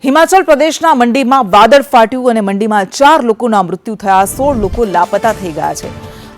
હિમાચલ પ્રદેશના મંડીમાં વાદળ ફાટ્યું અને મંડીમાં 4 લોકોના મૃત્યુ થયા, 16 લોકો લાપતા થઈ ગયા છે।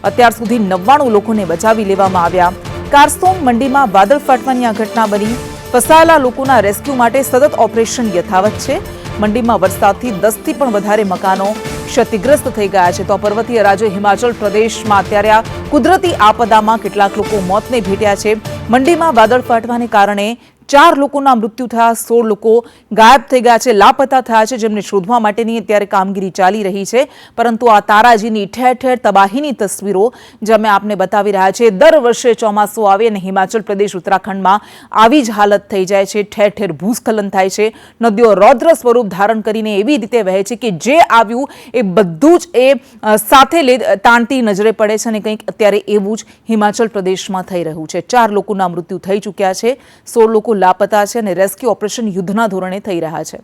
અત્યાર સુધી 99 લોકોને બચાવી લેવામાં આવ્યા। કાર્સ્ટોન મંડીમાં વાદળ ફાટવાની આ ઘટના બની। ફસાયેલા લોકોના રેસ્ક્યુ માટે સતત ઓપરેશન યથાવત છે। મંડીમાં વરસાદથી 10 થી પણ વધારે મકાનો ક્ષતિગ્રસ્ત થઈ ગયા છે। તો પર્વતીય રાજ્ય હિમાચલ પ્રદેશમાં અત્યારે આ કુદરતી આપદામાં કેટલાક લોકો મોતને ભેટ્યા છે। મંડીમાં વાદળ ફાટવાને કારણે 4 લોકોના મૃત્યુ થયા, 16 લોકો ગાયબ થઈ ગયા છે, લાપતા થયા છે, જેમને શોધવા માટેની અત્યારે કામગીરી ચાલી રહી છે। પરંતુ આ તારાજીની ઠેર ઠેર તબાહીની તસવીરો જે અમે આપને બતાવી રહ્યા છે। દર વર્ષે ચોમાસું આવે અને હિમાચલ પ્રદેશ ઉત્તરાખંડમાં આવી જ હાલત થઈ જાય છે। ઠેર ઠેર ભૂસ્ખલન થાય છે, નદીઓ રૌદ્ર સ્વરૂપ ધારણ કરીને એવી રીતે વહે છે કે જે આવ્યું એ બધું જ સાથે તાણતી નજરે પડે છે અને કંઈક અત્યારે એવું જ હિમાચલ પ્રદેશમાં થઈ રહ્યું છે। 4 લોકોના મૃત્યુ થઈ ચૂક્યા છે, 16 લોકો લાપતા છે અને રેસ્ક્યુ ઓપરેશન યુદ્ધના ધોરણે થઈ રહ્યા છે।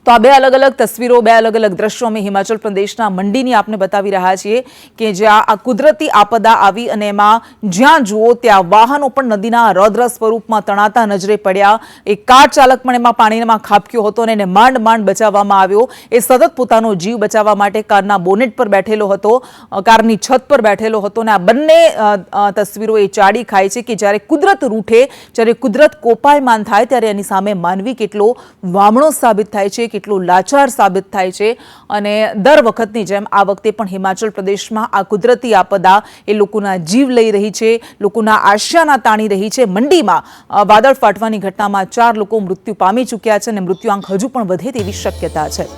તો આ બે અલગ અલગ તસવીરો, બે અલગ અલગ દ્રશ્યો અમે હિમાચલ પ્રદેશના મંડીની આપને બતાવી રહ્યા છીએ કે જ્યાં આ કુદરતી આપદા આવી અને એમાં જ્યાં જુઓ ત્યાં વાહનો પણ નદીના રૌદ્ર સ્વરૂપમાં તણાતા નજરે પડ્યા। એક કાર ચાલક પણ એમાં પાણીમાં ખાબક્યો હતો અને એને માંડ માંડ બચાવવામાં આવ્યો। એ સતત પોતાનો જીવ બચાવવા માટે કારના બોનેટ પર બેઠેલો હતો, કારની છત પર બેઠેલો હતો અને આ બંને તસવીરો એ ચાડી ખાય છે કે જ્યારે કુદરત રૂઠે, જ્યારે કુદરત કોપાયમાન થાય ત્યારે એની સામે માનવી કેટલો વામણો સાબિત થાય છે, કેટલો લાચાર સાબિત થાય છે। અને દર વખતની જેમ આ વખતે પણ હિમાચલ પ્રદેશમાં આ કુદરતી આપદા એ લોકોના જીવ લઈ રહી છે, લોકોના આશયાના તાણી રહી છે। મંડીમાં વાદળ ફાટવાની ઘટનામાં 4 લોકો મૃત્યુ પામી ચૂક્યા છે અને મૃત્યુઆંક હજુ પણ વધે તેવી શક્યતા છે।